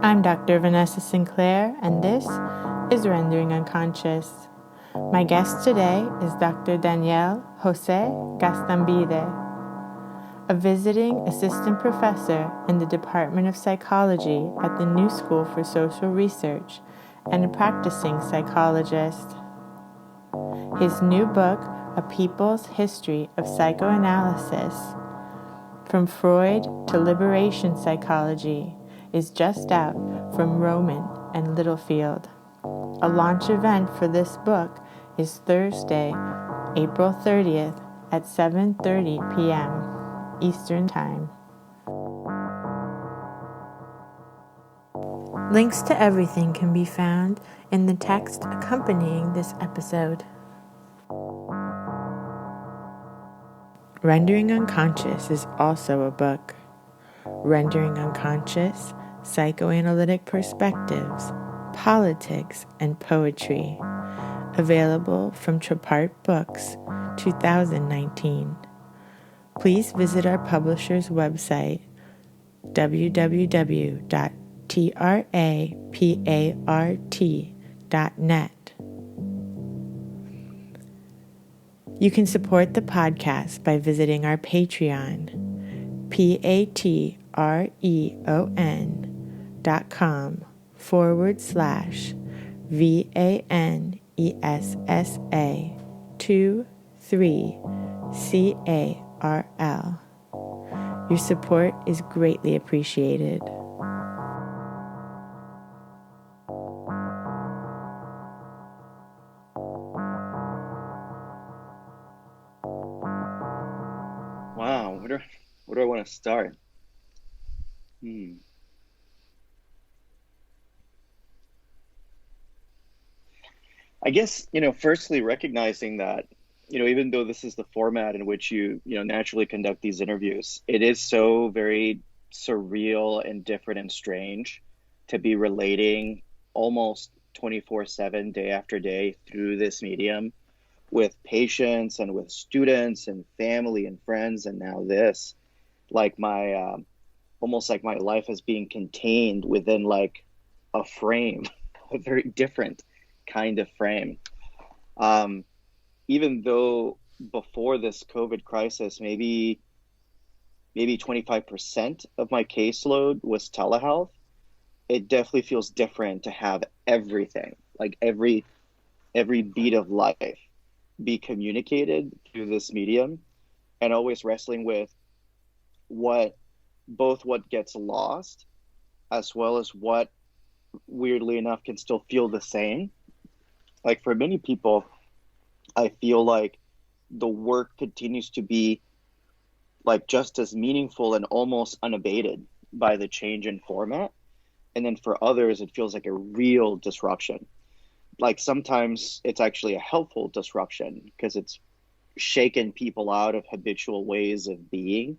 I'm Dr. Vanessa Sinclair, and this is Rendering Unconscious. My guest today is Dr. José Gaztambide, a visiting assistant professor in the Department of Psychology at the New School for Social Research and a practicing psychologist. His new book, A People's History of Psychoanalysis, From Freud to Liberation Psychology, is just out from Rowman and Littlefield. A launch event for this book is Thursday, April 30th at 7:30 p.m. Eastern Time. Links to everything can be found in the text accompanying this episode. Rendering Unconscious is also a book. Rendering Unconscious, Psychoanalytic Perspectives, Politics, and Poetry. Available from Trapart Books, 2019. Please visit our publisher's website, www.trapart.net. You can support the podcast by visiting our Patreon, patreon.com/VANESSA23CARL. Your support is greatly appreciated. Wow, where do I want to start? I guess, firstly recognizing that, even though this is the format in which you naturally conduct these interviews, it is so very surreal and different and strange to be relating almost 24/7, day after day through this medium with patients and with students and family and friends, and now this, like my almost like my life is being contained within like a frame, a very different kind of frame. Even though before this COVID crisis, maybe 25% of my caseload was telehealth, it definitely feels different to have everything, like every beat of life be communicated through this medium, and always wrestling with what gets lost as well as what, weirdly enough, can still feel the same. Like for many people, I feel like the work continues to be like just as meaningful and almost unabated by the change in format. And then for others, it feels like a real disruption. Like sometimes it's actually a helpful disruption because it's shaken people out of habitual ways of being.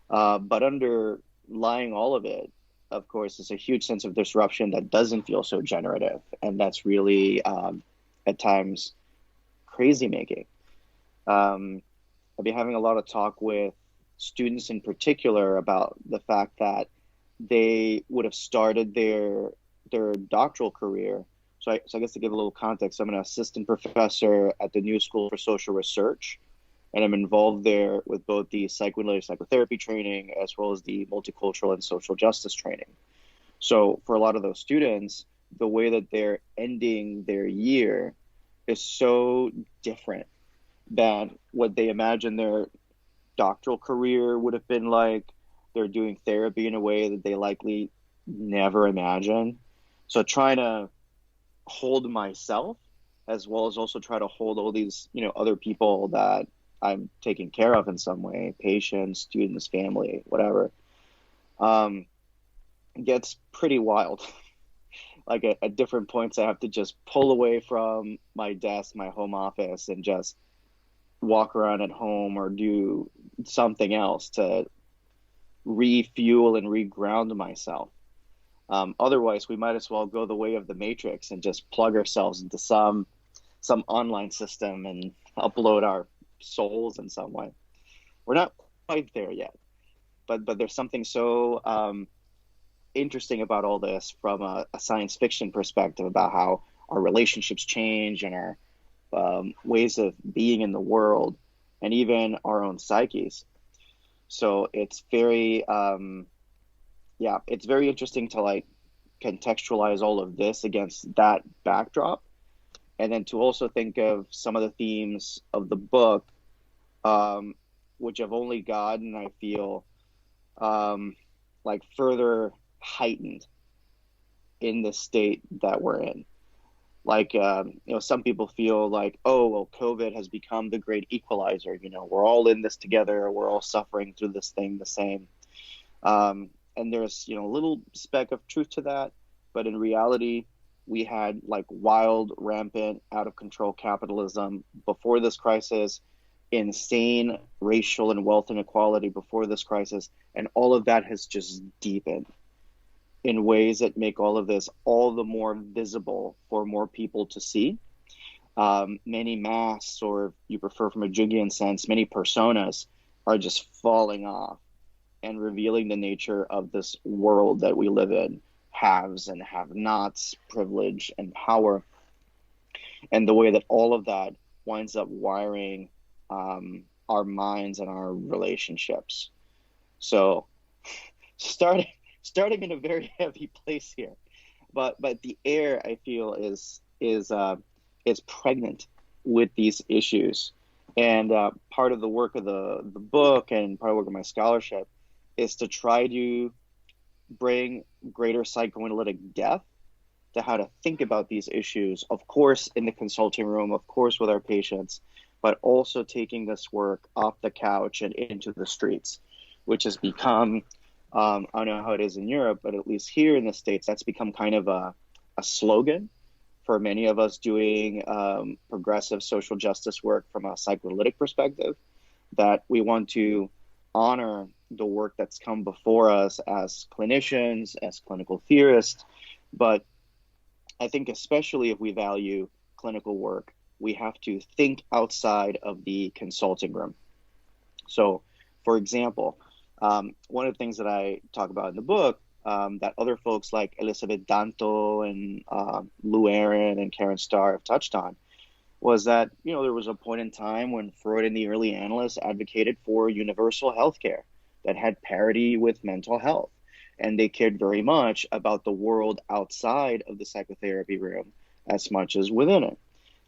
But underlying all of it, of course, is a huge sense of disruption that doesn't feel so generative. And that's really, at times, crazy making. I've been having a lot of talk with students in particular about the fact that they would have started their doctoral career. So I guess to give a little context, I'm an assistant professor at the New School for Social Research, and I'm involved there with both the psychoanalytic psychotherapy training as well as the multicultural and social justice training. So for a lot of those students, the way that they're ending their year is so different than what they imagine their doctoral career would have been like. They're doing therapy in a way that they likely never imagined. So trying to hold myself as well as also try to hold all these, other people that I'm taking care of in some way, patients, students, family, whatever, gets pretty wild. Like at different points, I have to just pull away from my desk, my home office, and just walk around at home or do something else to refuel and reground myself. Otherwise, we might as well go the way of the Matrix and just plug ourselves into some online system and upload our souls in some way. We're not quite there yet, but there's something so interesting about all this from a science fiction perspective about how our relationships change and our ways of being in the world and even our own psyches. So it's very, it's very interesting to like contextualize all of this against that backdrop. And then to also think of some of the themes of the book, which have only gotten, I feel, like further heightened in the state that we're in. Like, some people feel like, oh, well, COVID has become the great equalizer. We're all in this together. We're all suffering through this thing the same. And there's, a little speck of truth to that. But in reality, we had like wild, rampant, out of control capitalism before this crisis, insane racial and wealth inequality before this crisis. And all of that has just deepened in ways that make all of this all the more visible for more people to see. Many masks, or if you prefer from a Jungian sense, many personas are just falling off and revealing the nature of this world that we live in, haves and have-nots, privilege and power, and the way that all of that winds up wiring our minds and our relationships. So starting in a very heavy place here, but the air, I feel, is pregnant with these issues. And part of the work of the book and part of the work of my scholarship is to try to bring greater psychoanalytic depth to how to think about these issues, of course, in the consulting room, of course, with our patients, but also taking this work off the couch and into the streets, which has become, I don't know how it is in Europe, but at least here in the States, that's become kind of a slogan for many of us doing progressive social justice work from a psychoanalytic perspective, that we want to honor the work that's come before us as clinicians, as clinical theorists. But I think especially if we value clinical work, we have to think outside of the consulting room. So, for example, one of the things that I talk about in the book that other folks like Elizabeth Danto and Lou Aaron and Karen Starr have touched on was that, there was a point in time when Freud and the early analysts advocated for universal healthcare that had parity with mental health. And they cared very much about the world outside of the psychotherapy room as much as within it.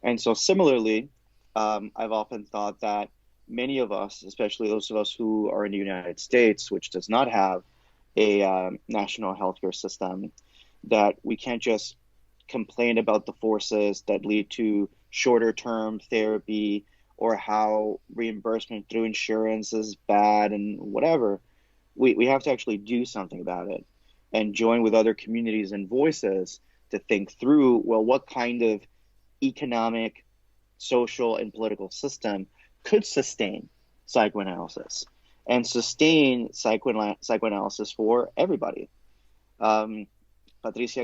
And so similarly, I've often thought that many of us, especially those of us who are in the United States, which does not have a national healthcare system, that we can't just complain about the forces that lead to shorter term therapy or how reimbursement through insurance is bad and whatever. We have to actually do something about it and join with other communities and voices to think through, well, what kind of economic, social, and political system could sustain psychoanalysis and sustain psychoanalysis for everybody. Patricia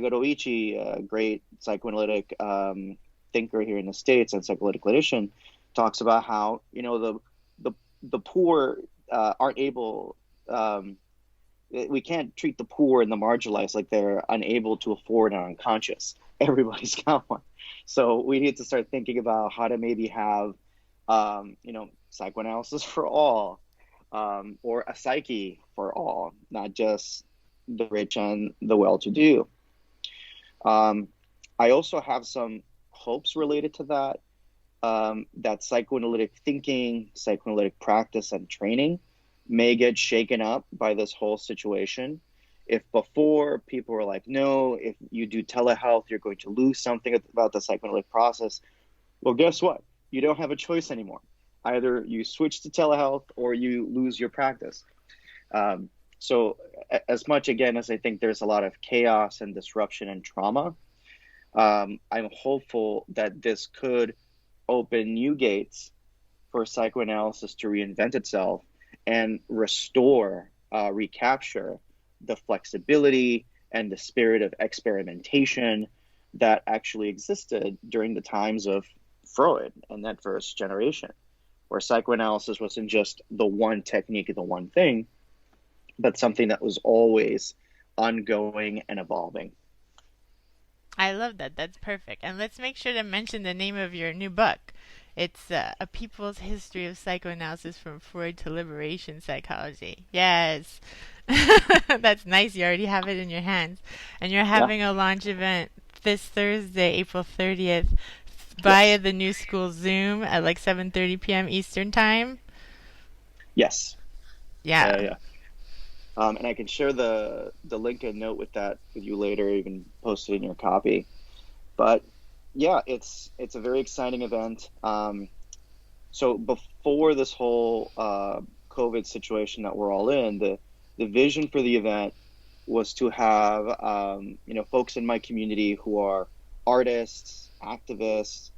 Garovici, a great psychoanalytic thinker here in the States and psychoanalytic clinician, talks about how, the poor aren't able, we can't treat the poor and the marginalized like they're unable to afford and unconscious. Everybody's got one. So we need to start thinking about how to maybe have, psychoanalysis for all, or a psyche for all, not just the rich and the well-to-do. I also have some hopes related to that, that psychoanalytic thinking, psychoanalytic practice, and training may get shaken up by this whole situation. If before people were like, no, if you do telehealth, you're going to lose something about the psychoanalytic process. Well, guess what? You don't have a choice anymore. Either you switch to telehealth or you lose your practice. So as much, again, as I think there's a lot of chaos and disruption and trauma, I'm hopeful that this could open new gates for psychoanalysis to reinvent itself and restore, recapture the flexibility and the spirit of experimentation that actually existed during the times of Freud and that first generation, where psychoanalysis wasn't just the one technique, the one thing, but something that was always ongoing and evolving. I love that. That's perfect. And let's make sure to mention the name of your new book. It's A People's History of Psychoanalysis from Freud to Liberation Psychology. Yes. That's nice. You already have it in your hands. And you're Yeah. having a launch event this Thursday, April 30th, via Yes. the New School Zoom at like 7:30 p.m. Eastern Time. Yes. Yeah. Yeah. And I can share the link and note with that with you later, even post it in your copy. But yeah, it's a very exciting event. So before this whole COVID situation that we're all in, the vision for the event was to have folks in my community who are artists, activists,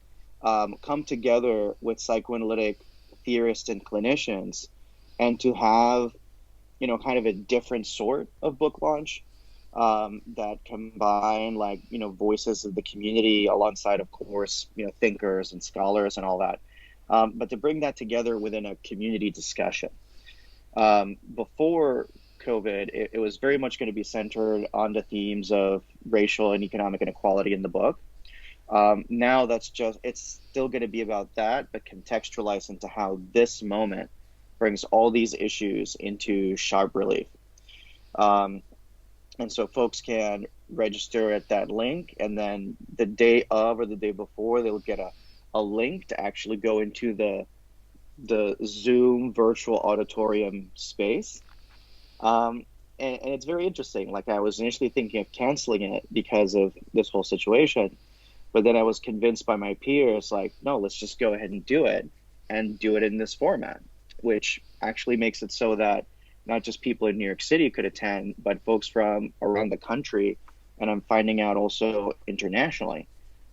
come together with psychoanalytic theorists and clinicians, and to have kind of a different sort of book launch that combine voices of the community alongside, of course, thinkers and scholars and all that, but to bring that together within a community discussion. Before COVID, it was very much going to be centered on the themes of racial and economic inequality in the book. Now it's still going to be about that, but contextualized into how this moment brings all these issues into sharp relief. Um, and so folks can register at that link, and then the day of or the day before, they'll get a link to actually go into the Zoom virtual auditorium space. And it's very interesting. Like, I was initially thinking of canceling it because of this whole situation, but then I was convinced by my peers, like, no, let's just go ahead and do it in this format, which actually makes it so that not just people in New York City could attend, but folks from around the country, and I'm finding out also internationally,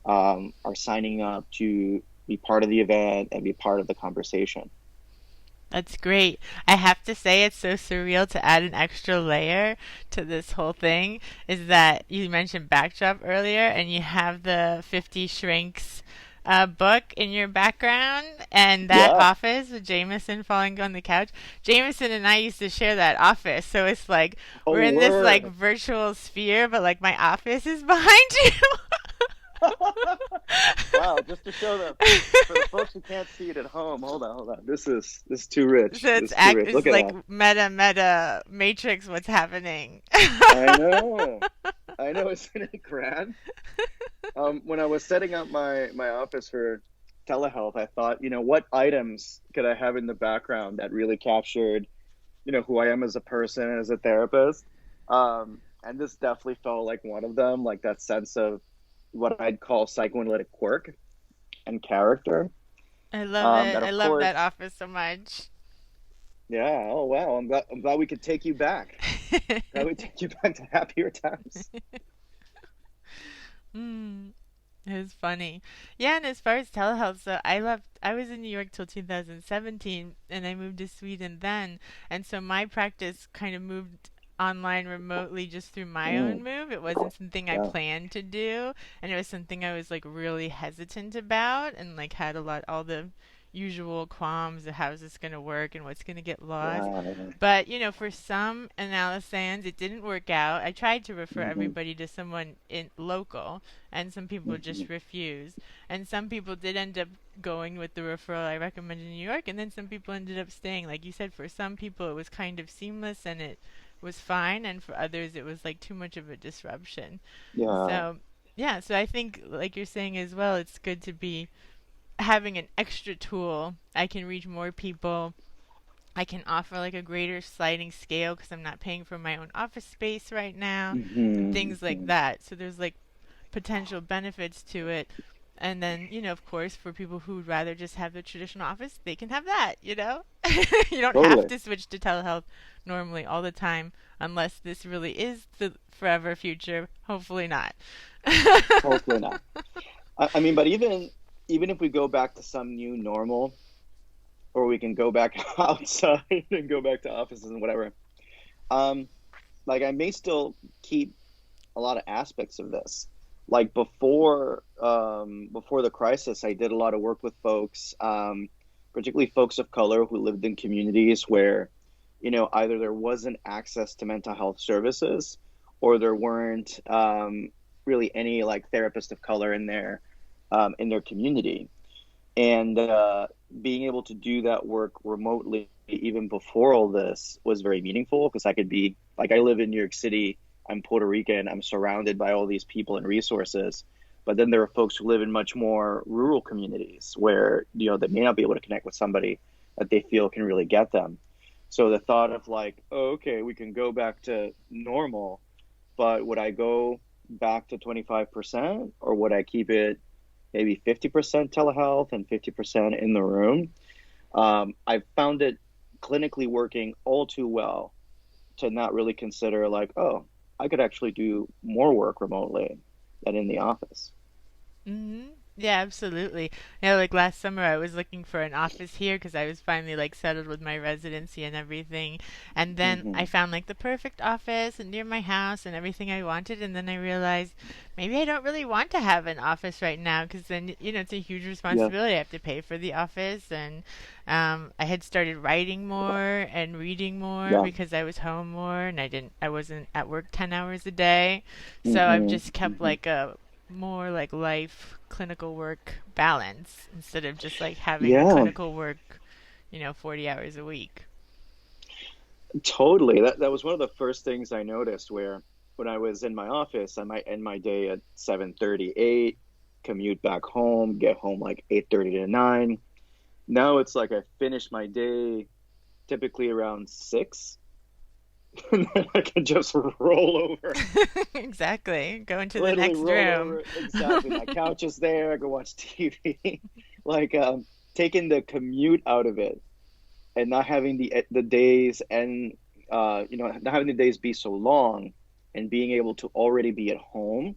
are signing up to be part of the event and be part of the conversation. That's great. I have to say, it's so surreal to add an extra layer to this whole thing. Is that you mentioned Backdrop earlier, and you have the 50 Shrinks book in your background, and that Yeah. office with Jameson falling on the couch. Jameson and I used to share that office, so it's like we're Oh, in this like word. virtual sphere, but like my office is behind you. Wow, just to show them, for the folks who can't see it at home, hold on. This is too rich. So This is too rich. it's Look at like that. meta Matrix. What's happening? I know. I know, isn't it grand? When I was setting up my office for telehealth, I thought, what items could I have in the background that really captured, who I am as a person, as a therapist. And this definitely felt like one of them, like that sense of what I'd call psychoanalytic quirk and character. I love it. That, I of love that course, office so much. yeah. Oh, wow. I'm glad we could take you back. Glad we take you back to happier times. Mm, it was funny. Yeah, and as far as telehealth, so I was in New York till 2017, and I moved to Sweden then. And so my practice kind of moved online remotely just through my own Mm, move. It wasn't something I yeah. planned to do, and it was something I was like really hesitant about, and like had all the usual qualms of how's this going to work and what's going to get lost. Yeah. But, for some analysands, it didn't work out. I tried to refer Hmm. everybody to someone in local, and some people Hmm. just refused. And some people did end up going with the referral I recommended in New York, and then some people ended up staying. Like you said, for some people it was kind of seamless and it was fine, and for others it was like too much of a disruption. Yeah. So, yeah, so I think, like you're saying as well, it's good to be having an extra tool. I can reach more people. I can offer like a greater sliding scale because I'm not paying for my own office space right now and Hmm. things like Hmm. that. So there's like potential benefits to it. And then, of course, for people who would rather just have the traditional office, they can have that. You don't have Totally. to switch to telehealth normally all the time unless this really is the forever future. Hopefully not. Hopefully not. I mean, but even if we go back to some new normal, or we can go back outside and go back to offices and whatever, um, like I may still keep a lot of aspects of this. Like before the crisis, I did a lot of work with folks, particularly folks of color who lived in communities where, either there wasn't access to mental health services, or there weren't really any like therapists of color in their community. And being able to do that work remotely, even before all this, was very meaningful because I could be like, I live in New York City, I'm Puerto Rican, I'm surrounded by all these people and resources. But then there are folks who live in much more rural communities where, they may not be able to connect with somebody that they feel can really get them. So the thought of like, oh, okay, we can go back to normal, but would I go back to 25% or would I keep it maybe 50% telehealth and 50% in the room? I found it clinically working all too well to not really consider like, oh, I could actually do more work remotely than in the office. Hmm. Yeah, absolutely. Yeah, like last summer I was looking for an office here because I was finally like settled with my residency and everything. And then I Hmm. found like the perfect office and near my house and everything I wanted. And then I realized maybe I don't really want to have an office right now because then, it's a huge Yeah, responsibility. I have to pay for the office. And I had started writing more and reading more yeah. because I was home more and I wasn't at work 10 hours a day. So I've Hmm. just kept Hmm. like a more like life clinical work balance instead of just like having a Yeah, clinical work, 40 hours a week. totally. That was one of the first things I noticed where when I was in my office, I might end my day at 7:38, commute back home, get home like 8:30 to 9. Now it's like I finish my day typically around 6, and then I can just roll over, Exactly. Go into the literally next roll room. over. Exactly. My couch is there. I can watch TV. Like taking the commute out of it and not having the days and not having the days be so long and being able to already be at home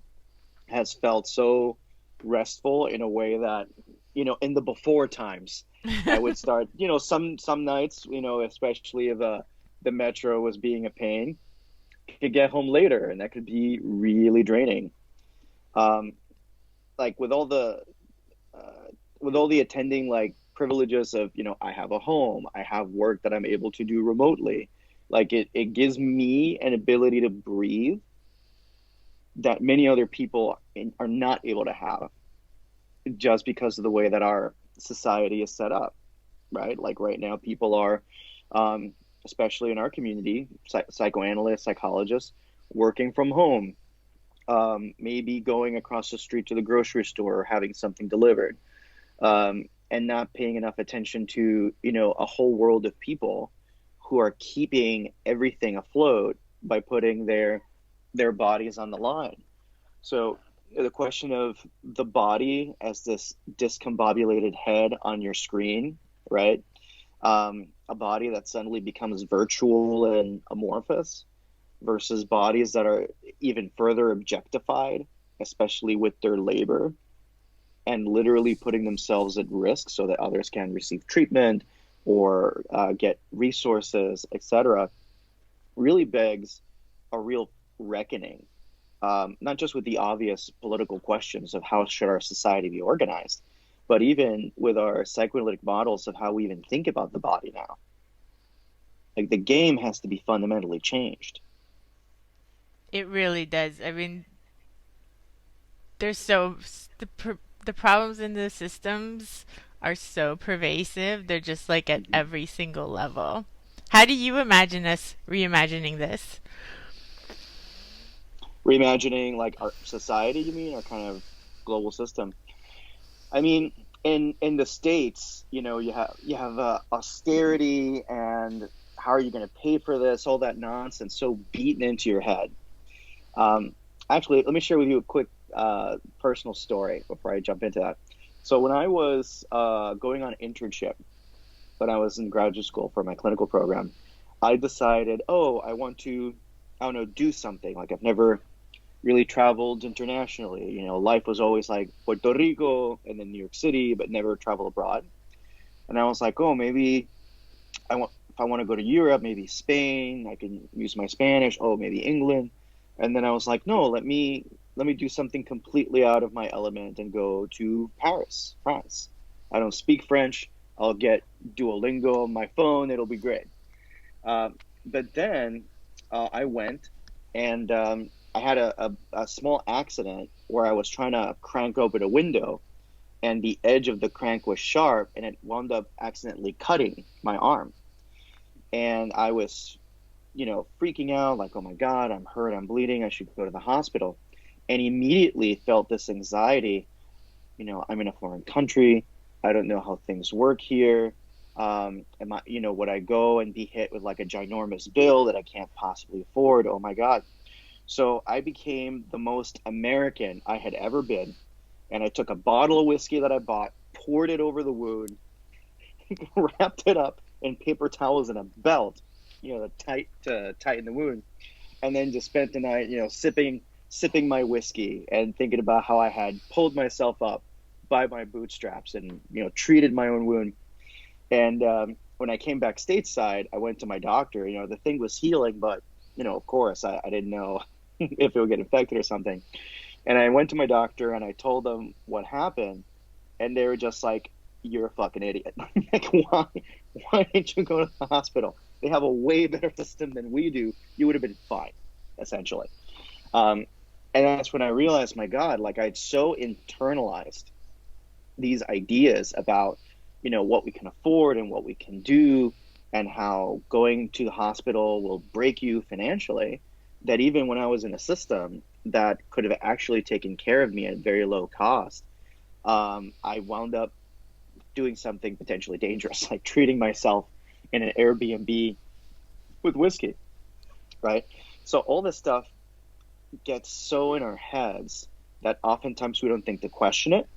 has felt so restful in a way that in the before times I would start some nights especially if the metro was being a pain, could get home later and that could be really draining. um like uh, with all the attending like privileges of I have a home, I have work that I'm able to do remotely, like it gives me an ability to breathe that many other people are not able to have just because of the way that our society is set up, right? Like right now people are um, especially in our community, psychoanalysts, psychologists, working from home, maybe going across the street to the grocery store or having something delivered, and not paying enough attention to a whole world of people who are keeping everything afloat by putting their bodies on the line. So the question of the body as this discombobulated head on your screen, right? A body that suddenly becomes virtual and amorphous versus bodies that are even further objectified, especially with their labor and literally putting themselves at risk so that others can receive treatment or get resources, etc., really begs a real reckoning, not just with the obvious political questions of how should our society be organized, but even with our psychoanalytic models of how we even think about the body now. Like the game has to be fundamentally changed. It really does. I mean, there's so the problems in the systems are so pervasive. They're just like at Mhm. every single level. How do you imagine us reimagining this? Reimagining like our society, you mean, our kind of global system? I mean, in the states, you have austerity and how are you going to pay for this? All that nonsense so beaten into your head. Um, Actually, let me share with you a quick personal story before I jump into that. So when I was going on internship when I was in graduate school for my clinical program, I decided, oh, I want to, I don't know, do something. Like I've never really traveled internationally. Life was always like Puerto Rico and then New York City, but never travel abroad. And I was like, oh, maybe if I want to go to Europe, maybe Spain, I can use my Spanish. Oh, maybe England. And then I was like, no, let me do something completely out of my element and go to Paris, France. I don't speak French. I'll get Duolingo on my phone. It'll be great. But then I went. And I had a small accident where I was trying to crank open a window, and the edge of the crank was sharp, and it wound up accidentally cutting my arm. And I was, freaking out, like, oh my God, I'm hurt, I'm bleeding, I should go to the hospital. And immediately felt this anxiety. I'm in a foreign country. I don't know how things work here. Would I go and be hit with like a ginormous bill that I can't possibly afford? Oh my God. So I became the most American I had ever been. And I took a bottle of whiskey that I bought, poured it over the wound, wrapped it up in paper towels and a belt, to tighten the wound. And then just spent the night, sipping my whiskey and thinking about how I had pulled myself up by my bootstraps and, treated my own wound. And when I came back stateside, I went to my doctor. The thing was healing, but, of course, I didn't know if it would get infected or something. And I went to my doctor and I told them what happened. And they were just like, you're a fucking idiot. Like, why didn't you go to the hospital? They have a way better system than we do. You would have been fine, essentially. And that's when I realized, my God, like I'd so internalized these ideas about, what we can afford and what we can do and how going to the hospital will break you financially, that even when I was in a system that could have actually taken care of me at very low cost, I wound up doing something potentially dangerous, like treating myself in an Airbnb with whiskey, right? So all this stuff gets so in our heads that oftentimes we don't think to question it.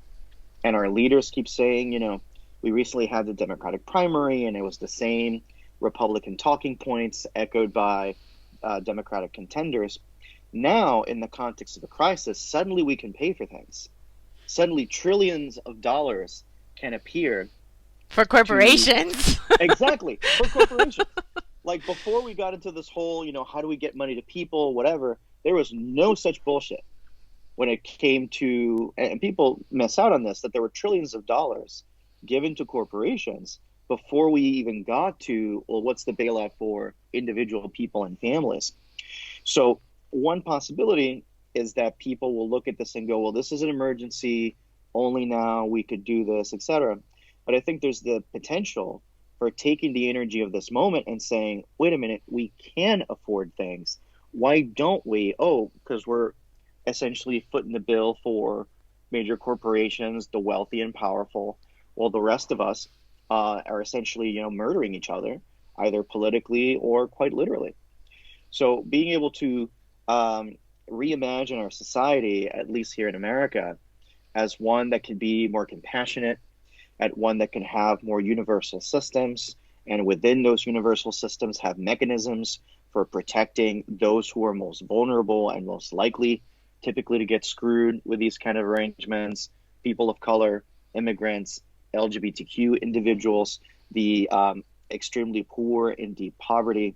And our leaders keep saying, we recently had the Democratic primary and it was the same Republican talking points echoed by Democratic contenders. Now, in the context of a crisis, suddenly we can pay for things. Suddenly trillions of dollars can appear for corporations. Exactly, for corporations. Like before we got into this whole, how do we get money to people, whatever, there was no such bullshit when it came to, and people miss out on this, that there were trillions of dollars given to corporations before we even got to, well, what's the bailout for individual people and families? So one possibility is that people will look at this and go, well, this is an emergency, only now we could do this, etc. But I think there's the potential for taking the energy of this moment and saying, wait a minute, we can afford things. Why don't we? Oh, because we're essentially footing the bill for major corporations, the wealthy and powerful, while the rest of us are essentially, murdering each other, either politically or quite literally. So being able to reimagine our society, at least here in America, as one that can be more compassionate, at one that can have more universal systems, and within those universal systems have mechanisms for protecting those who are most vulnerable and most likely typically to get screwed with these kind of arrangements, people of color, immigrants, LGBTQ individuals, the extremely poor in deep poverty.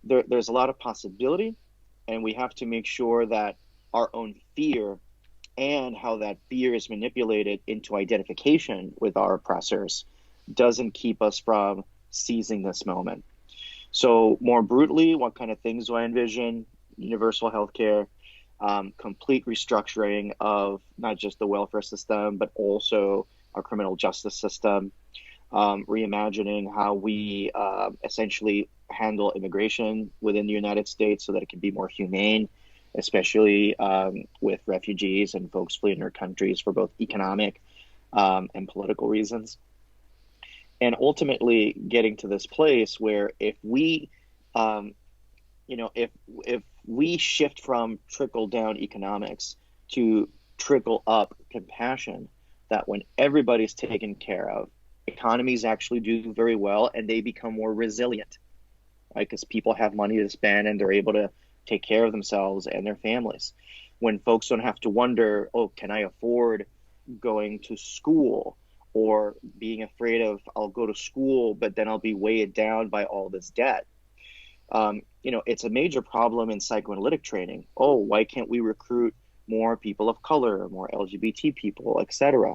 There's a lot of possibility, and we have to make sure that our own fear and how that fear is manipulated into identification with our oppressors doesn't keep us from seizing this moment. So more brutally, what kind of things do I envision? Universal healthcare, complete restructuring of not just the welfare system, but also our criminal justice system, reimagining how we essentially handle immigration within the United States so that it can be more humane, especially with refugees and folks fleeing their countries for both economic and political reasons. And ultimately getting to this place where if we, if we shift from trickle down economics to trickle up compassion, that when everybody's taken care of, economies actually do very well and they become more resilient, right? Because people have money to spend and they're able to take care of themselves and their families. When folks don't have to wonder, oh, can I afford going to school? Or being afraid of, I'll go to school, but then I'll be weighed down by all this debt. It's a major problem in psychoanalytic training. Oh, why can't we recruit more people of color, more LGBT people, etc.?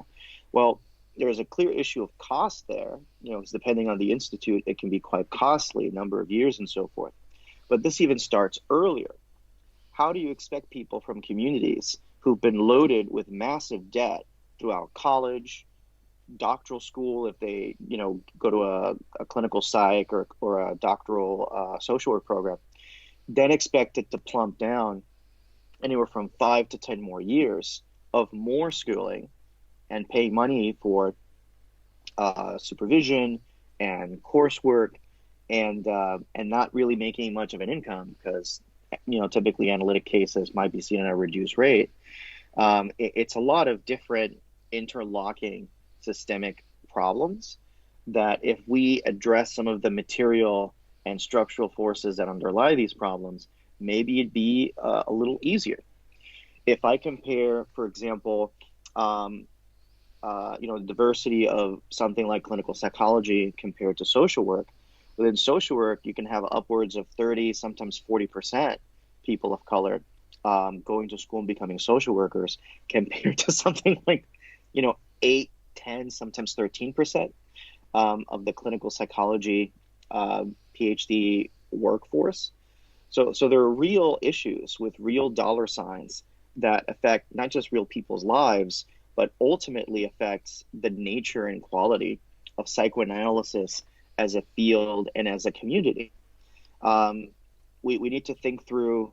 Well, there's a clear issue of cost there, because depending on the institute, it can be quite costly, a number of years and so forth. But this even starts earlier. how do you expect people from communities who've been loaded with massive debt throughout college, doctoral school, if they, go to a clinical psych or a doctoral social work program, then expect it to plump down anywhere from 5 to 10 more years of more schooling and pay money for supervision and coursework and not really making much of an income because typically analytic cases might be seen at a reduced rate. It's a lot of different interlocking systemic problems that if we address some of the material and structural forces that underlie these problems, maybe it'd be a little easier. If I compare, for example, the diversity of something like clinical psychology compared to social work, within social work, you can have upwards of 30, sometimes 40% people of color going to school and becoming social workers compared to something like, 8, 10, sometimes 13% of the clinical psychology PhD workforce. So there are real issues with real dollar signs that affect not just real people's lives, but ultimately affects the nature and quality of psychoanalysis as a field and as a community. We need to think through,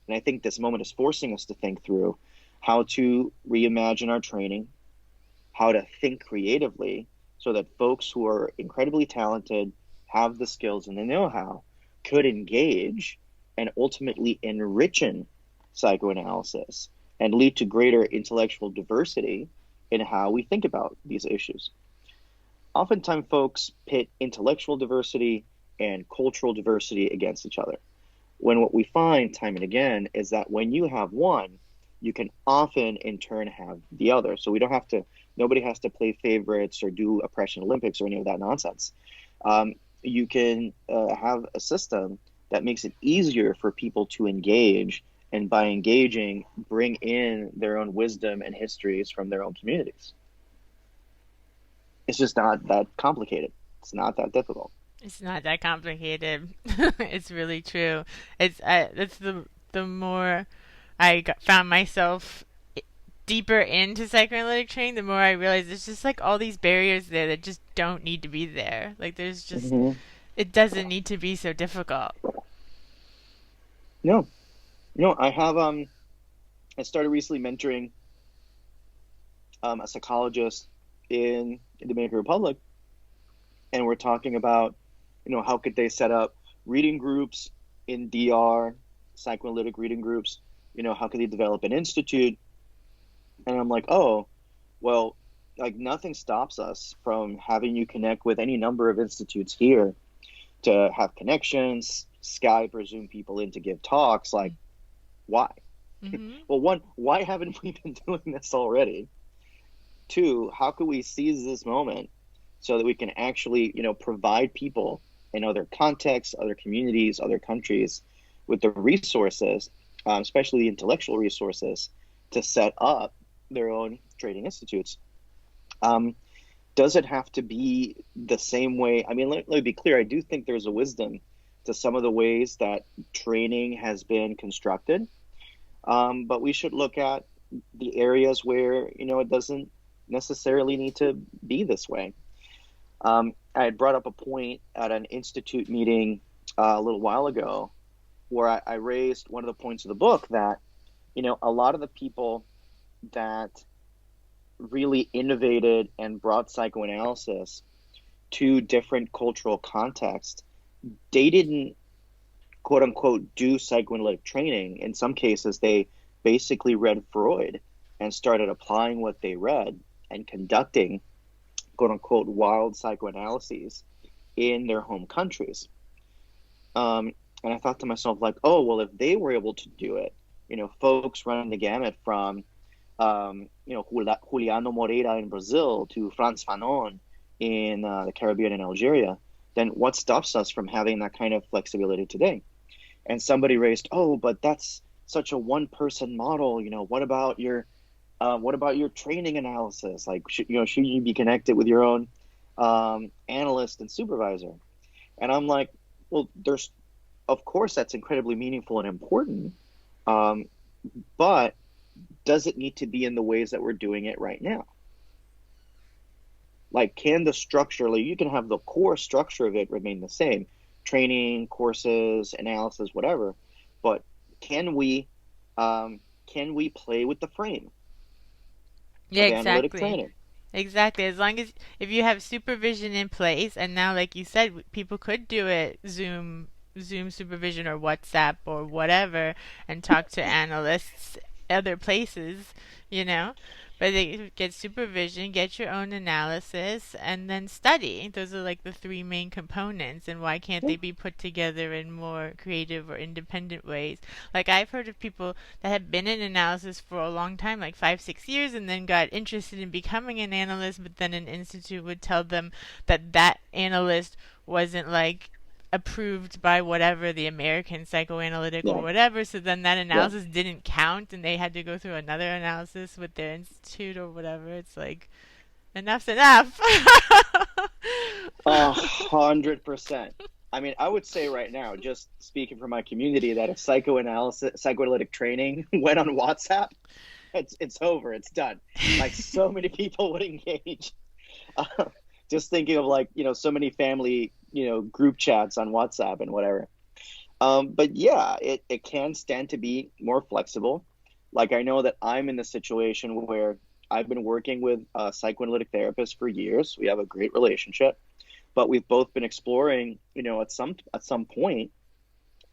and I think this moment is forcing us to think through how to reimagine our training, how to think creatively so that folks who are incredibly talented, have the skills and the know-how, could engage and ultimately enrichen psychoanalysis and lead to greater intellectual diversity in how we think about these issues. Oftentimes, folks pit intellectual diversity and cultural diversity against each other, when what we find time and again is that when you have one, you can often in turn have the other. So nobody has to play favorites or do oppression Olympics or any of that nonsense. You can have a system that makes it easier for people to engage, and by engaging, bring in their own wisdom and histories from their own communities. It's just not that complicated. It's not that difficult. It's not that complicated. It's really true. That's the more found myself deeper into psychoanalytic training, the more I realized there's just like all these barriers there that just don't need to be there. Like there's just it doesn't need to be so difficult. No, I have I started recently mentoring a psychologist in the Dominican Republic, and we're talking about how could they set up reading groups in DR, psychoanalytic reading groups. How could they develop an institute? And I'm like, oh, well, like nothing stops us from having you connect with any number of institutes here to have connections, Skype or Zoom people in to give talks. Like, why? Well, one, why haven't we been doing this already? Two, how can we seize this moment so that we can actually, provide people in other contexts, other communities, other countries with the resources, especially the intellectual resources, to set up their own training institutes. Does it have to be the same way? I mean, let me be clear. I do think there's a wisdom to some of the ways that training has been constructed. But we should look at the areas where, it doesn't necessarily need to be this way. I had brought up a point at an institute meeting a little while ago where I raised one of the points of the book that, a lot of the people that really innovated and brought psychoanalysis to different cultural contexts, they didn't, quote unquote, do psychoanalytic training. In some cases, they basically read Freud and started applying what they read and conducting, quote unquote, wild psychoanalyses in their home countries. And I thought to myself, like, oh, well, if they were able to do it, folks running the gamut from, Juliano Moreira in Brazil to Franz Fanon in the Caribbean and Algeria, then what stops us from having that kind of flexibility today? And somebody raised, oh, but that's such a one-person model. What about your training analysis? Like, should you be connected with your own analyst and supervisor? And I'm like, well, of course, that's incredibly meaningful and important. Um, but does it need to be in the ways that we're doing it right now? Like, can the structure, like you can have the core structure of it remain the same, training, courses, analysis, whatever, but can we can we play with the frame Yeah, of analytic exactly. training? Exactly. As long as if you have supervision in place, and now, like you said, people could do it Zoom supervision or WhatsApp or whatever, and talk to analysts other places, you know. But they get supervision, get your own analysis, and then study. Those are like the three main components. And why can't Yeah. they be put together in more creative or independent ways? Like I've heard of people that have been in analysis for a long time, like 5, 6 years, and then got interested in becoming an analyst, but then an institute would tell them that that analyst wasn't like approved by whatever the American psychoanalytic or Yeah. whatever, so then that Yeah. analysis didn't count and they had to go through another analysis with their institute or whatever. It's like enough's enough. 100%. I mean, I would say right now, just speaking for my community, that if psychoanalytic training went on WhatsApp, it's over. It's done. Like so many people would engage. Uh, just thinking of like, so many family, group chats on WhatsApp and whatever. But yeah, it can stand to be more flexible. Like I know that I'm in the situation where I've been working with a psychoanalytic therapist for years. We have a great relationship, but we've both been exploring, at some point,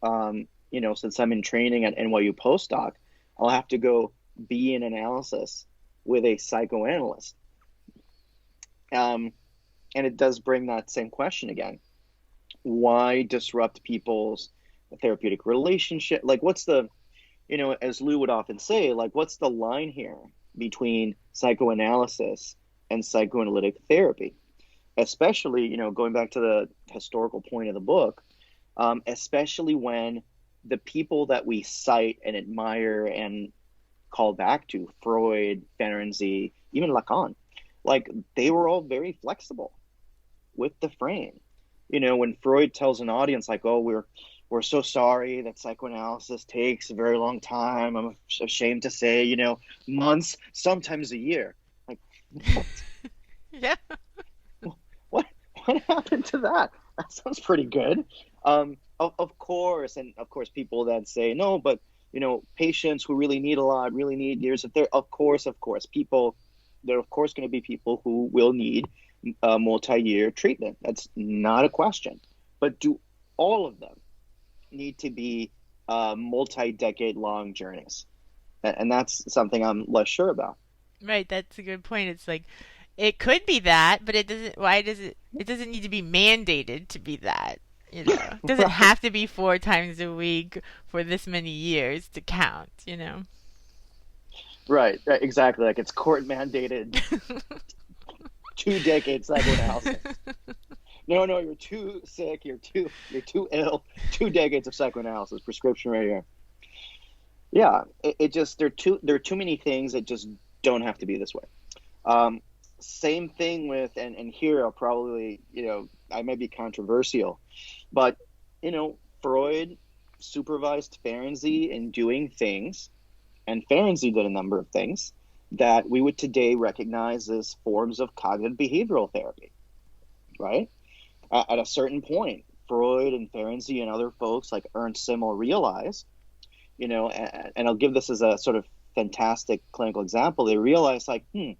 since I'm in training at NYU postdoc, I'll have to go be in analysis with a psychoanalyst. Um, and it does bring that same question again. Why disrupt people's therapeutic relationship? Like, what's the, as Lou would often say, like, what's the line here between psychoanalysis and psychoanalytic therapy? Especially, going back to the historical point of the book, especially when the people that we cite and admire and call back to, Freud, Ferenczi, even Lacan, like they were all very flexible with the frame. When Freud tells an audience like, "Oh, we're so sorry that psychoanalysis takes a very long time. I'm ashamed to say, months, sometimes a year." Like, what? Yeah. What what happened to that? That sounds pretty good. Of course, and of course, people that say no, but patients who really need a lot, really need years of therapy. Of course, people. There are of course going to be people who will need multi-year treatment. That's not a question. But do all of them need to be multi-decade long journeys? And that's something I'm less sure about. Right, that's a good point. It's like it could be that, but it doesn't. Why does it? It doesn't need to be mandated to be that. You know, it doesn't Right. have to be 4 times a week for this many years to count. You know. Right, right, exactly. Like it's court mandated 2 decade psychoanalysis. No, no, you're too sick. You're too ill. 2 decades of psychoanalysis prescription right here. Yeah, it just there are too many things that just don't have to be this way. Um, Same thing with and here I'll probably I may be controversial, but Freud supervised Ferenczi in doing things, and Ferenczi did a number of things that we would today recognize as forms of cognitive behavioral therapy, right? At a certain point, Freud and Ferenczi and other folks like Ernst Simmel realized, and I'll give this as a sort of fantastic clinical example. They realized like, we've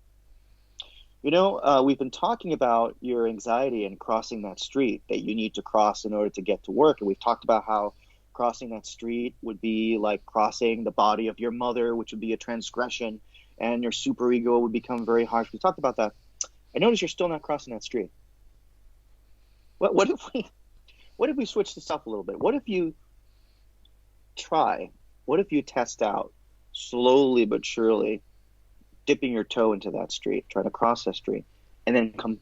been talking about your anxiety and crossing that street that you need to cross in order to get to work. And we've talked about how crossing that street would be like crossing the body of your mother, which would be a transgression, and your superego would become very harsh. We talked about that. I notice you're still not crossing that street. What if we switch this up a little bit? What if you try? What if you test out slowly but surely dipping your toe into that street, try to cross that street, and then come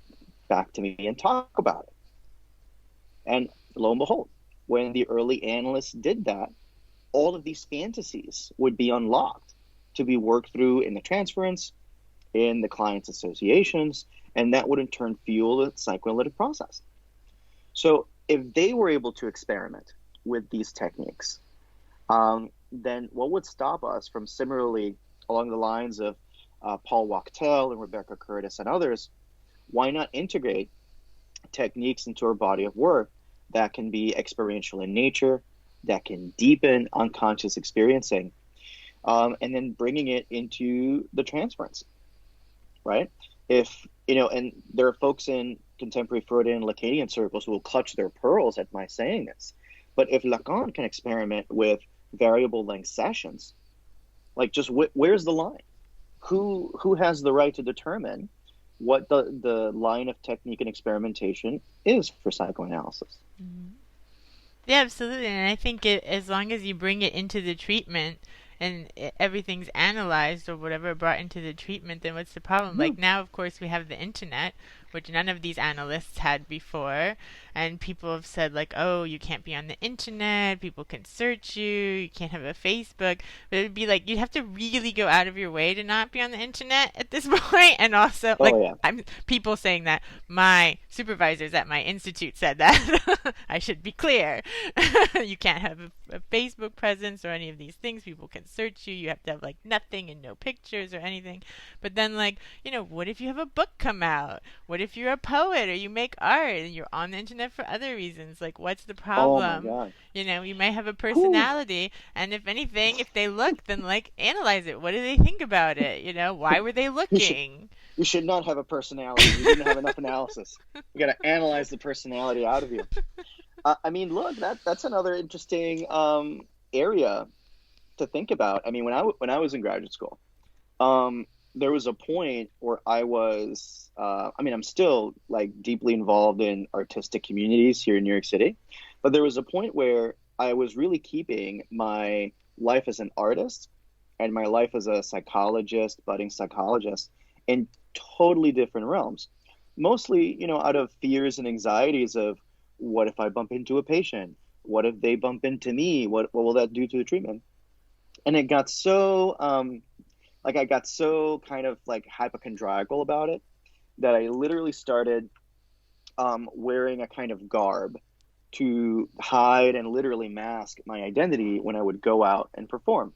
back to me and talk about it? And lo and behold, when the early analysts did that, all of these fantasies would be unlocked to be worked through in the transference, in the client's associations, and that would in turn fuel the psychoanalytic process. So if they were able to experiment with these techniques, then what would stop us from similarly along the lines of Paul Wachtel and Rebecca Curtis and others? Why not integrate techniques into our body of work that can be experiential in nature, that can deepen unconscious experiencing, and then bringing it into the transference, right? If, and there are folks in contemporary Freudian and Lacanian circles who will clutch their pearls at my saying this. But if Lacan can experiment with variable length sessions, like just where's the line? Who has the right to determine what the line of technique and experimentation is for psychoanalysis? Mm-hmm. Yeah, absolutely. And I think as long as you bring it into the treatment and everything's analyzed or whatever brought into the treatment, then what's the problem? Yeah. Like now, of course, we have the internet, which none of these analysts had before. And people have said, like, oh, you can't be on the internet. People can search you. You can't have a Facebook. But it would be like, you'd have to really go out of your way to not be on the internet at this point. And also, like, Oh yeah. I'm people saying that my supervisors at my institute said that. I should be clear. You can't have a Facebook presence or any of these things. People can search you. You have to have like nothing and no pictures or anything. But then, like, what if you have a book come out? What if you're a poet or you make art and you're on the internet for other reasons? Like, what's the Oh my problem? God. You may have a Whew. personality, and if anything, if they look, then like analyze it. What do they think about it? Why were they You should looking? you should not have a personality. You didn't have enough analysis. You got to analyze the personality out of you. I mean, look, that's another interesting area to think about. I mean, when I was in graduate school, there was a point where I was, I mean, I'm still like deeply involved in artistic communities here in New York City, but there was a point where I was really keeping my life as an artist and my life as a psychologist, budding psychologist, in totally different realms. Mostly, out of fears and anxieties of what if I bump into a patient? What if they bump into me? What will that do to the treatment? And it got so like I got so kind of like hypochondriacal about it that I literally started wearing a kind of garb to hide and literally mask my identity when I would go out and perform.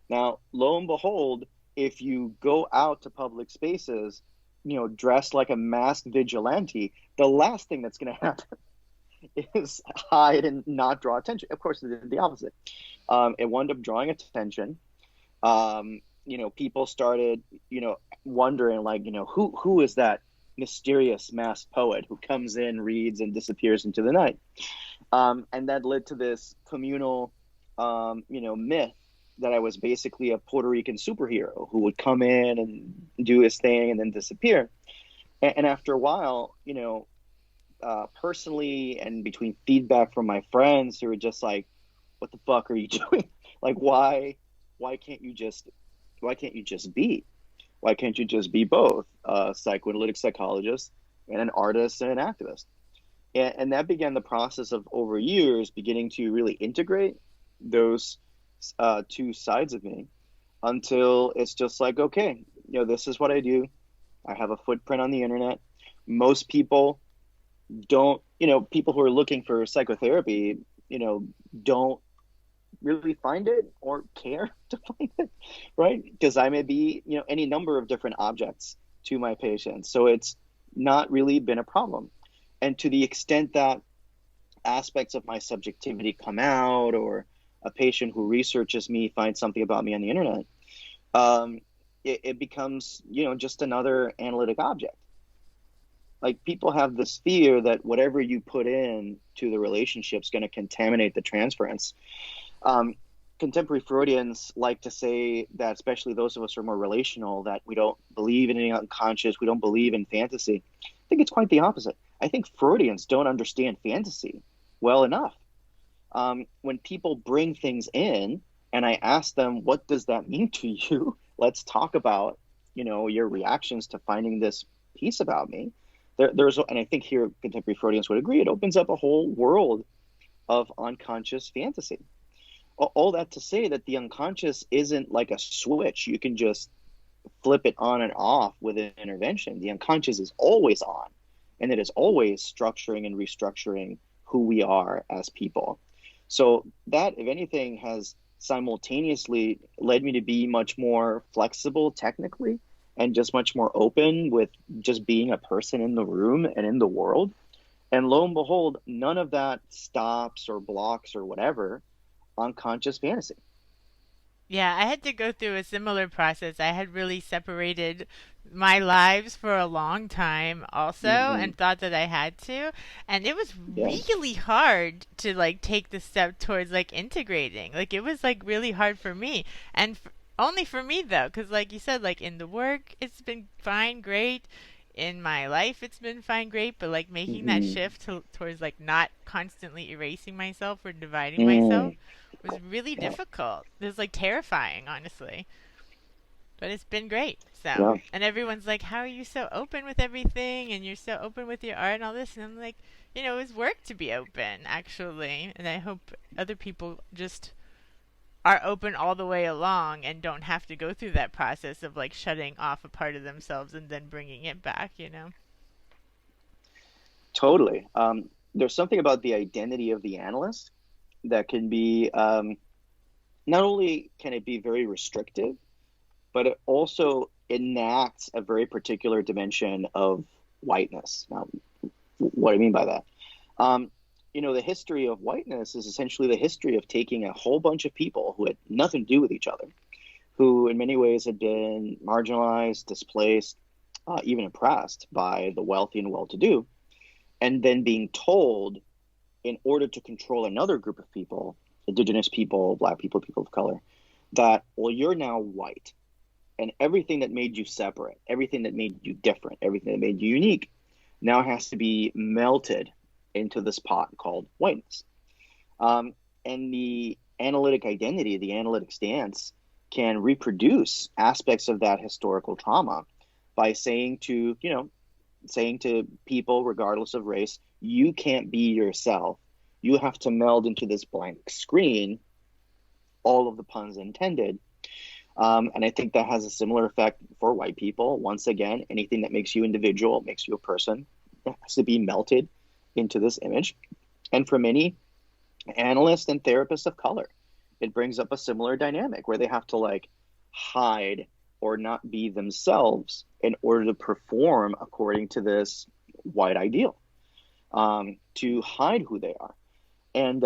Now, lo and behold, if you go out to public spaces, dressed like a masked vigilante, the last thing that's going to happen is hide and not draw attention. Of course, it did the opposite. It wound up drawing attention. People started, wondering, like, who is that mysterious masked poet who comes in, reads, and disappears into the night? And that led to this communal, myth that I was basically a Puerto Rican superhero who would come in and do his thing and then disappear. And after a while, personally and between feedback from my friends who were just like, what the fuck are you doing? Like, why can't you just be? Why can't you just be both a psychoanalytic psychologist and an artist and an activist? And that began the process of over years beginning to really integrate those two sides of me until it's just like, okay, this is what I do. I have a footprint on the internet. Most people don't, people who are looking for psychotherapy, don't really find it or care to find it, right? Because I may be, any number of different objects to my patients. So it's not really been a problem. And to the extent that aspects of my subjectivity come out, or a patient who researches me finds something about me on the internet, it becomes, just another analytic object. Like, people have this fear that whatever you put in to the relationship is going to contaminate the transference. Contemporary Freudians like to say that, especially those of us who are more relational, that we don't believe in any unconscious, we don't believe in fantasy. I think it's quite the opposite. I think Freudians don't understand fantasy well enough. When people bring things in and I ask them, what does that mean to you? Let's talk about, your reactions to finding this piece about me. And I think here contemporary Freudians would agree, it opens up a whole world of unconscious fantasy. All that to say that the unconscious isn't like a switch. You can just flip it on and off with an intervention. The unconscious is always on, and it is always structuring and restructuring who we are as people. So that, if anything, has simultaneously led me to be much more flexible technically and just much more open with just being a person in the room and in the world. And lo and behold, none of that stops or blocks or whatever unconscious fantasy. Yeah, I had to go through a similar process. I had really separated my lives for a long time also Hmm. and thought that I had to. And it was Yeah. really hard to like take the step towards like integrating. Like it was like really hard for me. And only for me though, because like you said, like in the work, it's been fine, great. In my life, it's been fine, great. But like making that Hmm. shift towards like not constantly erasing myself or dividing myself Mm. was really Yeah. difficult. It was like terrifying, honestly. But it's been great. So, Yeah. and everyone's like, "How are you so open with everything? And you're so open with your art and all this?" And I'm like, it was work to be open, actually. And I hope other people just are open all the way along and don't have to go through that process of like shutting off a part of themselves and then bringing it back. Totally. There's something about the identity of the analyst that can be not only can it be very restrictive, but it also enacts a very particular dimension of whiteness. Now, what do I mean by that? Um, the history of whiteness is essentially the history of taking a whole bunch of people who had nothing to do with each other, who in many ways had been marginalized, displaced, even oppressed by the wealthy and well-to-do, and then being told in order to control another group of people, indigenous people, black people, people of color, that, well, you're now white. And everything that made you separate, everything that made you different, everything that made you unique now has to be melted into this pot called whiteness. And the analytic identity, the analytic stance, can reproduce aspects of that historical trauma by saying to people, regardless of race, you can't be yourself. You have to meld into this blank screen, all of the puns intended. And I think that has a similar effect for white people. Once again, anything that makes you individual, makes you a person, it has to be melted into this image. And for many analysts and therapists of color, it brings up a similar dynamic where they have to like hide or not be themselves in order to perform according to this white ideal, to hide who they are. And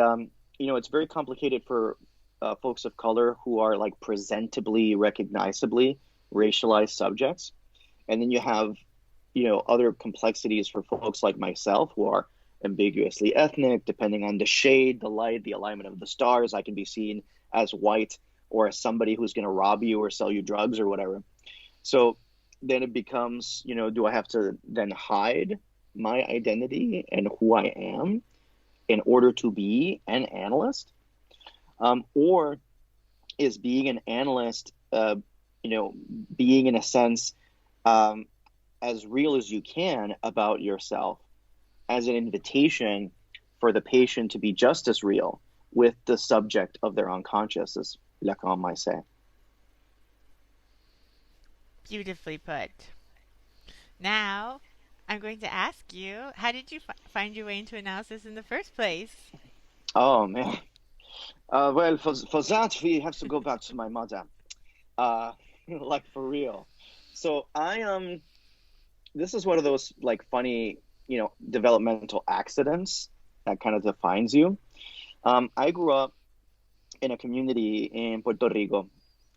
it's very complicated for folks of color who are like presentably, recognizably racialized subjects. And then you have, other complexities for folks like myself who are ambiguously ethnic, depending on the shade, the light, the alignment of the stars. I can be seen as white or as somebody who's going to rob you or sell you drugs or whatever. So then it becomes, do I have to then hide my identity and who I am in order to be an analyst? Or is being an analyst, being in a sense as real as you can about yourself as an invitation for the patient to be just as real with the subject of their unconscious, as Lacan might say. Beautifully put. Now, I'm going to ask you, how did you find your way into analysis in the first place? Oh man. Well, for that we have to go back to my mother. Uh, like for real. So this is one of those like funny, developmental accidents that kind of defines you. I grew up in a community in Puerto Rico,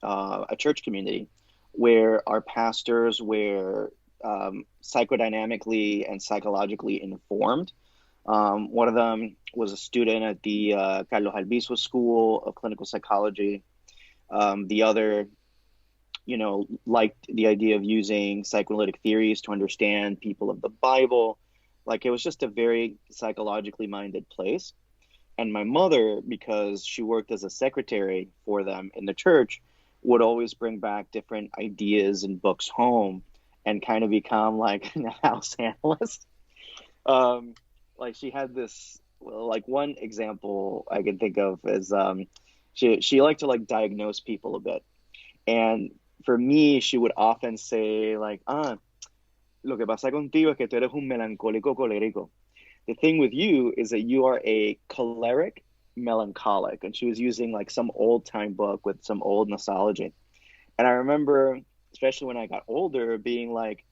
a church community, where our pastors were psychodynamically and psychologically informed. One of them was a student at the Carlos Albizu School of Clinical Psychology. The other, liked the idea of using psychoanalytic theories to understand people of the Bible. Like it was just a very psychologically minded place. And my mother, because she worked as a secretary for them in the church, would always bring back different ideas and books home and kind of become like a house analyst. Um, like she had this, well, like one example I can think of is she liked to like diagnose people a bit. And for me, she would often say like, lo que pasa contigo es que tú eres un melancólico colérico. The thing with you is that you are a choleric melancholic, and she was using like some old time book with some old nostalgia. And I remember, especially when I got older, being like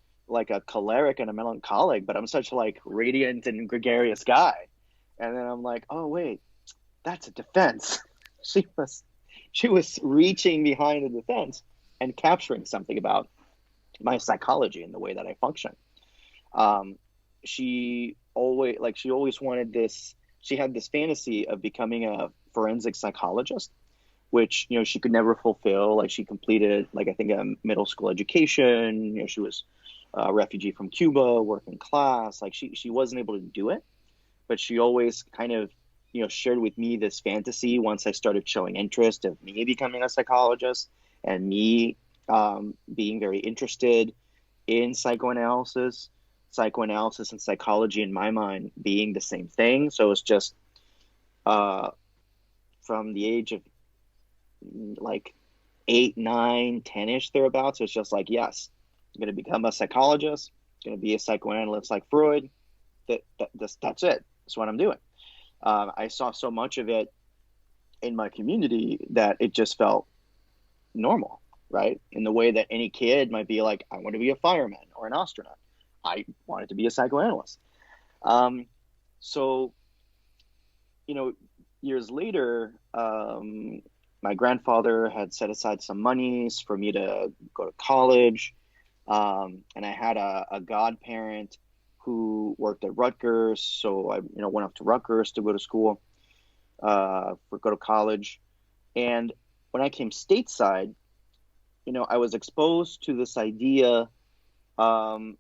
a choleric and a melancholic, but I'm such like radiant and gregarious guy. And then I'm like, oh wait, that's a defense. She was she was reaching behind the defense and capturing something about my psychology and the way that I function. Um, she always wanted this. She had this fantasy of becoming a forensic psychologist, which she could never fulfill. Like she completed like I think a middle school education. She was a refugee from Cuba, working class. Like she wasn't able to do it, but she always kind of shared with me this fantasy once I started showing interest of me becoming a psychologist and me being very interested in psychoanalysis and psychology in my mind being the same thing. So it's just uh, from the age of like 8, 9, 10-ish thereabouts. It's just like, yes, I'm going to become a psychologist, going to be a psychoanalyst like Freud. That's it. That's what I'm doing. I saw so much of it in my community that it just felt normal, right? In the way that any kid might be like, I want to be a fireman or an astronaut. I wanted to be a psychoanalyst. So, years later, my grandfather had set aside some monies for me to go to college. And I had a godparent who worked at Rutgers. So I, went up to Rutgers to go to school, go to college. And when I came stateside, I was exposed to this idea, some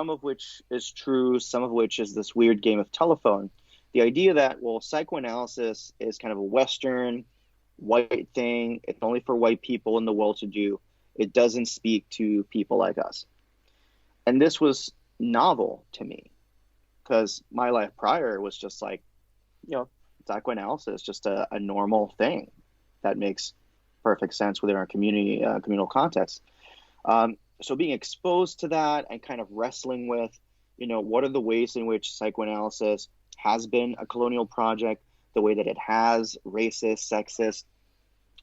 of which is true, some of which is this weird game of telephone. The idea that, well, psychoanalysis is kind of a Western white thing. It's only for white people in the well-to-do. It doesn't speak to people like us. And this was novel to me because my life prior was just like, psychoanalysis, just a normal thing that makes perfect sense within our communal context. So being exposed to that and kind of wrestling with, what are the ways in which psychoanalysis has been a colonial project, the way that it has racist, sexist,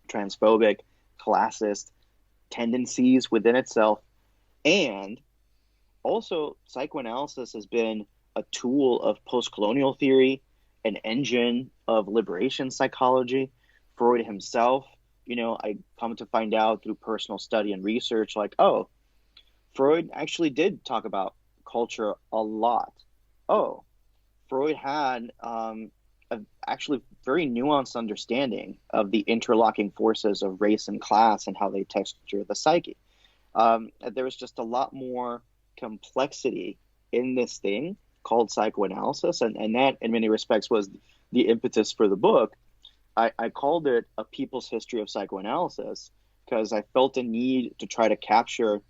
transphobic, classist tendencies within itself. And also psychoanalysis has been a tool of post-colonial theory, an engine of liberation psychology. Freud himself, I come to find out through personal study and research, like, oh, Freud actually did talk about culture a lot. Oh, Freud had actually very nuanced understanding of the interlocking forces of race and class and how they texture the psyche. There was just a lot more complexity in this thing called psychoanalysis, and that in many respects was the impetus for the book. I called it A People's History of Psychoanalysis because I felt a need to try to capture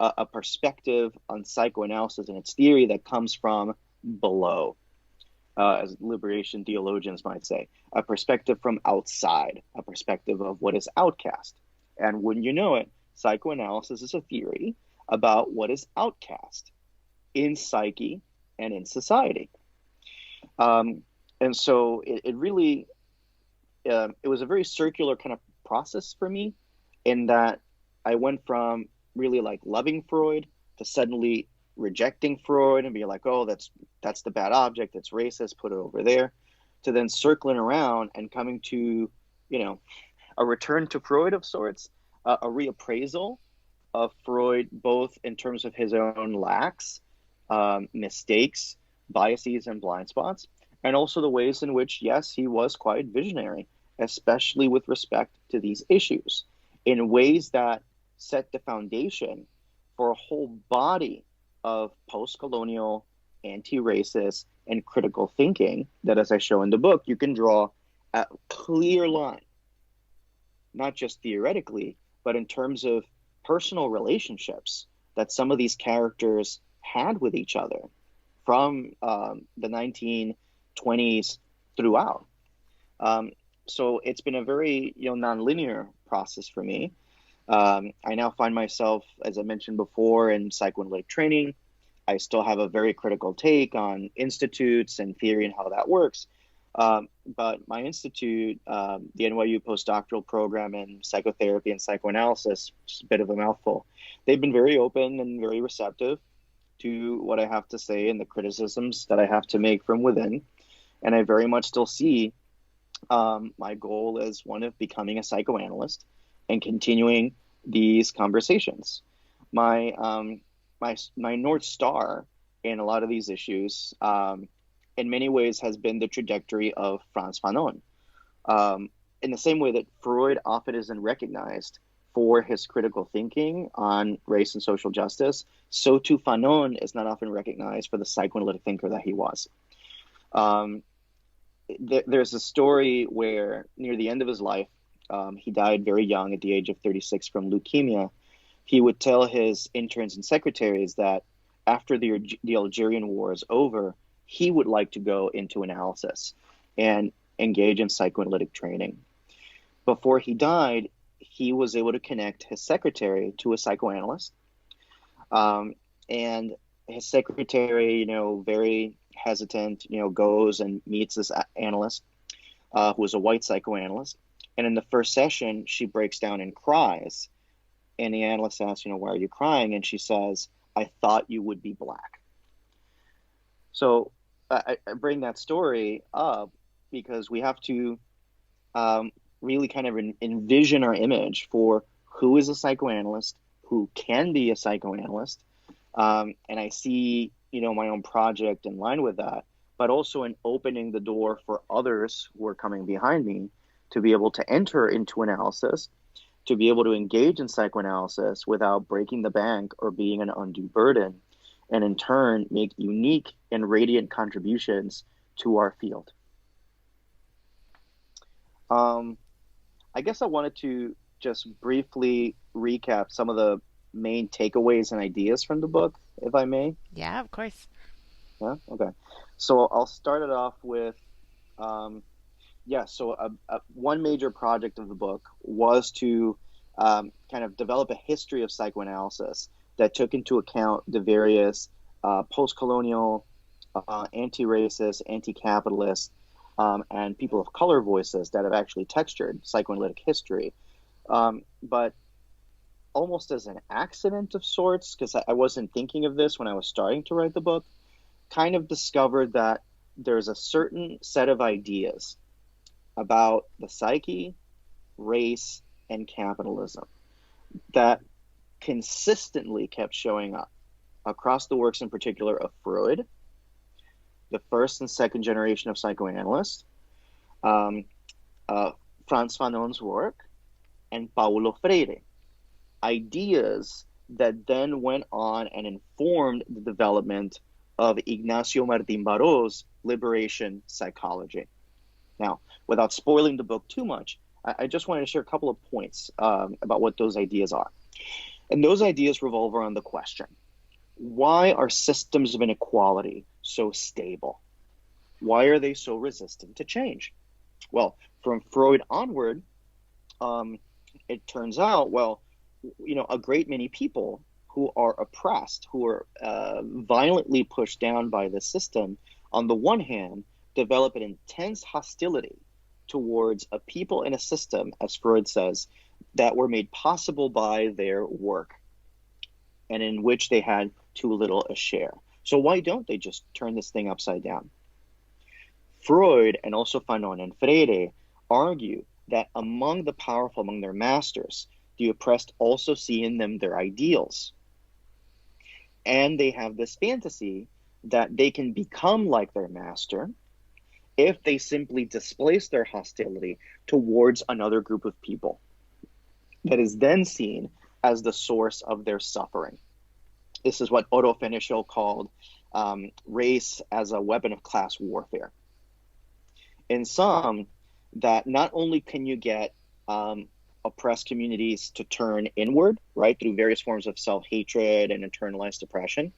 a perspective on psychoanalysis and its theory that comes from below, as liberation theologians might say, a perspective from outside, a perspective of what is outcast. And wouldn't you know it, psychoanalysis is a theory about what is outcast in psyche and in society. And so it really, it was a very circular kind of process for me in that I went from really like loving Freud to suddenly rejecting Freud and being like, oh, that's the bad object, it's racist, put it over there, to then circling around and coming to, a return to Freud of sorts, a reappraisal of Freud, both in terms of his own lacks, mistakes, biases, and blind spots, and also the ways in which, yes, he was quite visionary, especially with respect to these issues, in ways that set the foundation for a whole body of post-colonial, anti-racist, and critical thinking that, as I show in the book, you can draw a clear line, not just theoretically, but in terms of personal relationships that some of these characters had with each other from the 1920s throughout. So it's been a very nonlinear process for me. I now find myself, as I mentioned before, in psychoanalytic training. I still have a very critical take on institutes and theory and how that works. But my institute, the NYU postdoctoral program in psychotherapy and psychoanalysis, just a bit of a mouthful, they've been very open and very receptive to what I have to say and the criticisms that I have to make from within. And I very much still see my goal as one of becoming a psychoanalyst and continuing these conversations. My North Star in a lot of these issues, in many ways, has been the trajectory of Frantz Fanon. In the same way that Freud often isn't recognized for his critical thinking on race and social justice, so too Fanon is not often recognized for the psychoanalytic thinker that he was. There's a story where near the end of his life, he died very young at the age of 36 from leukemia. He would tell his interns and secretaries that after the Algerian War is over, he would like to go into analysis and engage in psychoanalytic training. Before he died, he was able to connect his secretary to a psychoanalyst. And his secretary, very hesitant, goes and meets this analyst, who is a white psychoanalyst. And in the first session, she breaks down and cries. And the analyst asks, why are you crying? And she says, I thought you would be black. So I bring that story up because we have to really kind of envision our image for who is a psychoanalyst, who can be a psychoanalyst. And I see, my own project in line with that, but also in opening the door for others who are coming behind me to be able to enter into analysis, to be able to engage in psychoanalysis without breaking the bank or being an undue burden, and in turn make unique and radiant contributions to our field. I guess I wanted to just briefly recap some of the main takeaways and ideas from the book, if I may. Yeah, of course. Yeah, okay. So I'll start it off with, one major project of the book was to kind of develop a history of psychoanalysis that took into account the various post-colonial, anti-racist, anti-capitalist, and people of color voices that have actually textured psychoanalytic history. But almost as an accident of sorts, because I wasn't thinking of this when I was starting to write the book, kind of discovered that there's a certain set of ideas about the psyche, race, and capitalism that consistently kept showing up across the works, in particular of Freud, the first and second generation of psychoanalysts, Frantz Fanon's work, and Paulo Freire. Ideas that then went on and informed the development of Ignacio Martín Barró's liberation psychology. Now, without spoiling the book too much, I just wanted to share a couple of points about what those ideas are. And those ideas revolve around the question, why are systems of inequality so stable? Why are they so resistant to change? Well, from Freud onward, it turns out, a great many people who are oppressed, who are violently pushed down by the system, on the one hand, develop an intense hostility towards a people in a system, as Freud says, that were made possible by their work and in which they had too little a share. So why don't they just turn this thing upside down? Freud and also Fanon and Freire argue that among the powerful, among their masters, the oppressed also see in them their ideals. And they have this fantasy that they can become like their master if they simply displace their hostility towards another group of people that is then seen as the source of their suffering. This is what Otto Fenichel called race as a weapon of class warfare. In sum, that not only can you get oppressed communities to turn inward, right, through various forms of self-hatred and internalized depression,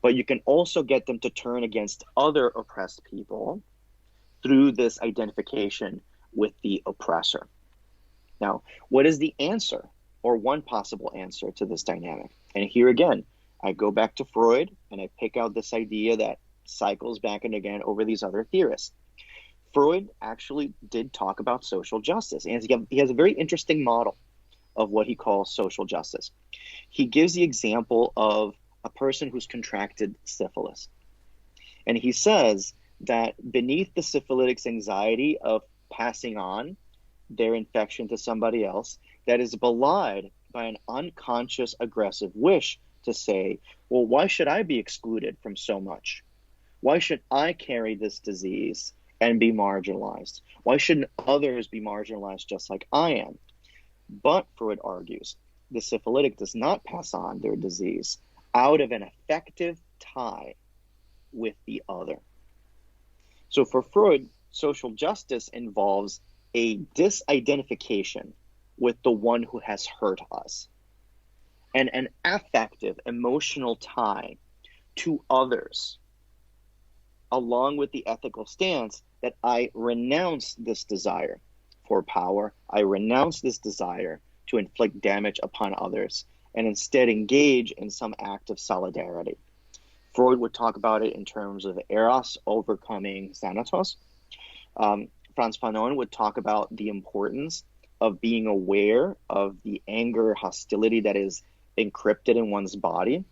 but you can also get them to turn against other oppressed people through this identification with the oppressor. Now, what is the answer, or one possible answer to this dynamic? And here again, I go back to Freud and I pick out this idea that cycles back and again over these other theorists. Freud actually did talk about social justice, and he has a very interesting model of what he calls social justice. He gives the example of a person who's contracted syphilis. And he says that beneath the syphilitic's anxiety of passing on their infection to somebody else, that is belied by an unconscious aggressive wish to say, well, why should I be excluded from so much? Why should I carry this disease and be marginalized? Why shouldn't others be marginalized just like I am? But, Freud argues, the syphilitic does not pass on their disease out of an affective tie with the other. So for Freud, social justice involves a disidentification with the one who has hurt us and an affective, emotional tie to others, along with the ethical stance that I renounce this desire for power, I renounce this desire to inflict damage upon others, and instead engage in some act of solidarity. Freud would talk about it in terms of eros overcoming thanatos. Franz Fanon would talk about the importance of being aware of the anger, hostility that is encrypted in one's body.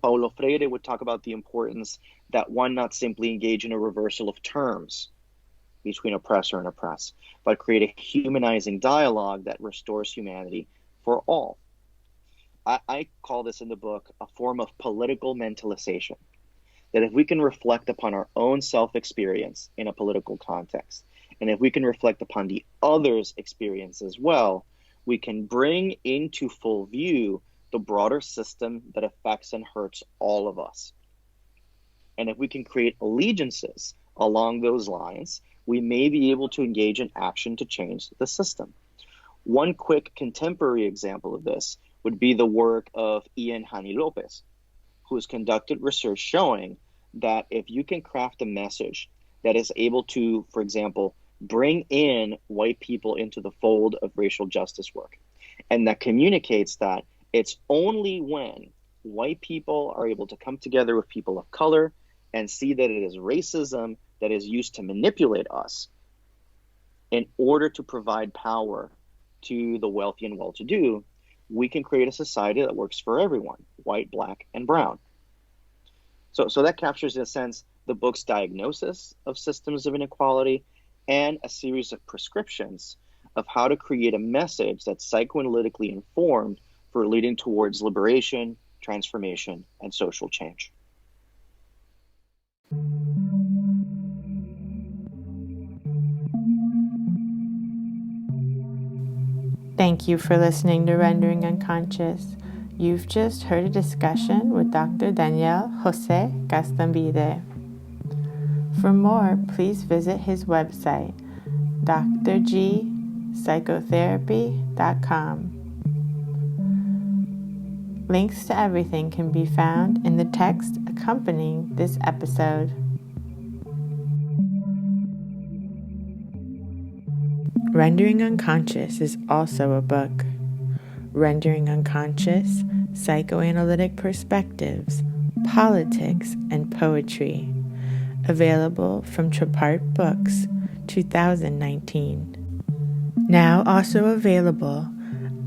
Paulo Freire would talk about the importance that one not simply engage in a reversal of terms between oppressor and oppressed, but create a humanizing dialogue that restores humanity for all. I call this in the book a form of political mentalization, that if we can reflect upon our own self-experience in a political context, and if we can reflect upon the other's experience as well, we can bring into full view the broader system that affects and hurts all of us. And if we can create allegiances along those lines, we may be able to engage in action to change the system. One quick contemporary example of this would be the work of Ian Haney Lopez, who has conducted research showing that if you can craft a message that is able to, for example, bring in white people into the fold of racial justice work, and that communicates that it's only when white people are able to come together with people of color and see that it is racism that is used to manipulate us in order to provide power to the wealthy and well-to-do, we can create a society that works for everyone, white, black, and brown. So that captures, in a sense, the book's diagnosis of systems of inequality and a series of prescriptions of how to create a message that's psychoanalytically informed for leading towards liberation, transformation, and social change. Thank you for listening to Rendering Unconscious. You've just heard a discussion with Dr. Daniel José Gaztambide. For more, please visit his website, drgpsychotherapy.com. Links to everything can be found in the text accompanying this episode. Rendering Unconscious is also a book. Rendering Unconscious, Psychoanalytic Perspectives, Politics, and Poetry. Available from Trapart Books, 2019. Now also available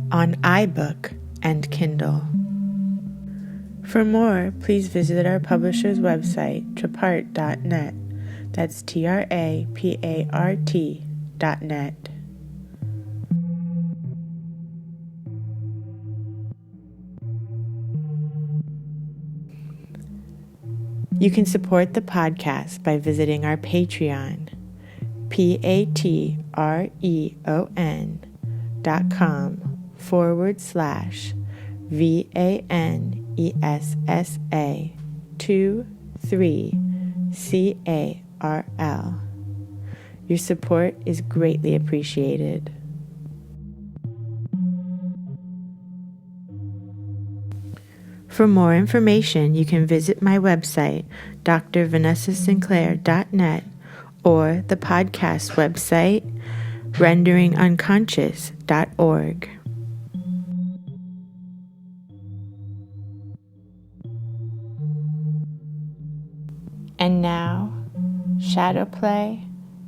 on iBook and Kindle. For more, please visit our publisher's website, trapart.net. That's TRAPART.net. You can support the podcast by visiting our Patreon, patreon.com/VANESSA23CARL. Your support is greatly appreciated. For more information, you can visit my website, drvanessasinclair.net, or the podcast website, renderingunconscious.org. And now, shadow play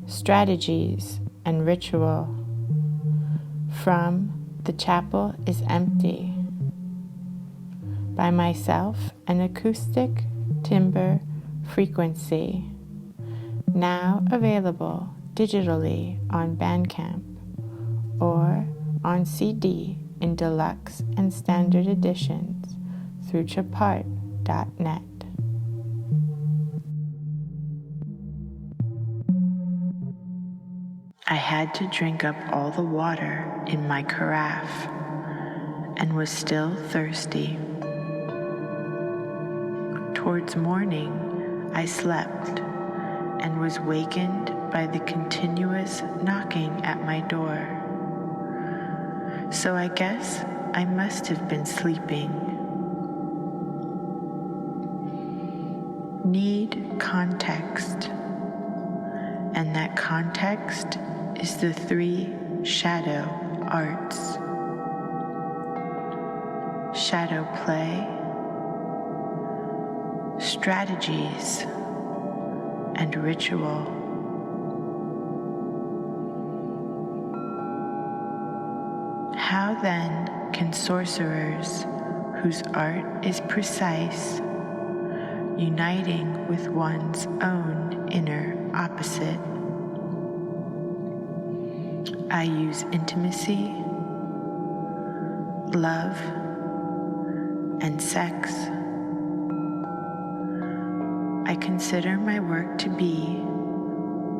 strategies, and ritual. From The Chapel is Empty, by myself, an acoustic timbre frequency, now available digitally on Bandcamp or on CD in deluxe and standard editions through chapart.net. I had to drink up all the water in my carafe and was still thirsty. Towards morning, I slept and was wakened by the continuous knocking at my door. So I guess I must have been sleeping. Need context, and that context is the 3 shadow arts: shadow play, strategies, and ritual. How then can sorcerers, whose art is precise, uniting with one's own inner opposite? I use intimacy, love, and sex. I consider my work to be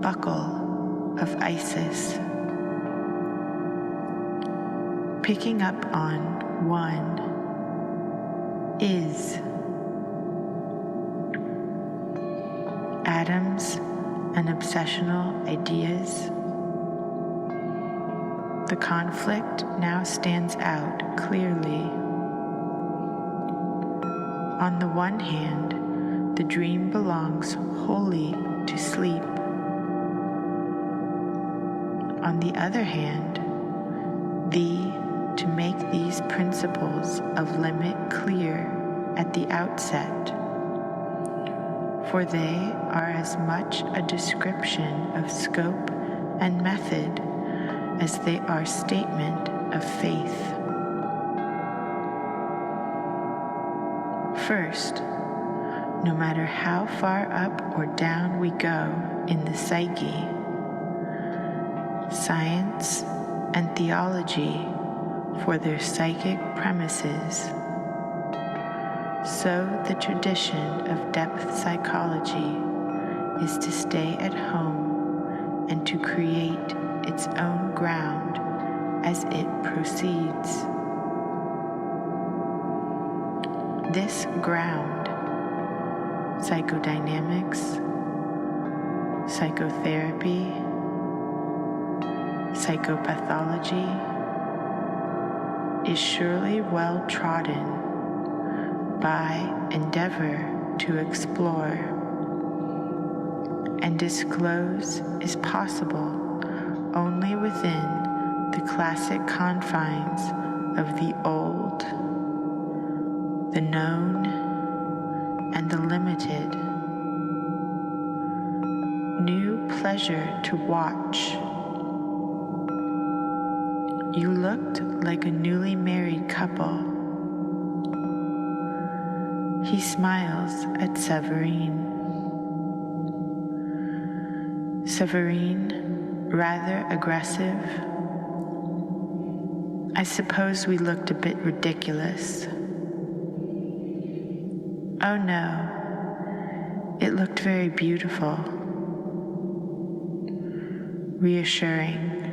buckle of Isis. Picking up on one is atoms and obsessional ideas. The conflict now stands out clearly. On the one hand, the dream belongs wholly to sleep. On the other hand, to make these principles of limit clear at the outset, for they are as much a description of scope and method as they are statement of faith. First, no matter how far up or down we go in the psyche, science and theology for their psychic premises, so the tradition of depth psychology is to stay at home and to create its own ground as it proceeds. This ground, psychodynamics, psychotherapy, psychopathology, is surely well trodden by endeavor to explore, and disclose is possible only within the classic confines of the old, the known, and the limited. New pleasure to watch. You looked like a newly married couple. He smiles at Severine. Severine, rather aggressive. I suppose we looked a bit ridiculous. Oh no, it looked very beautiful, reassuring.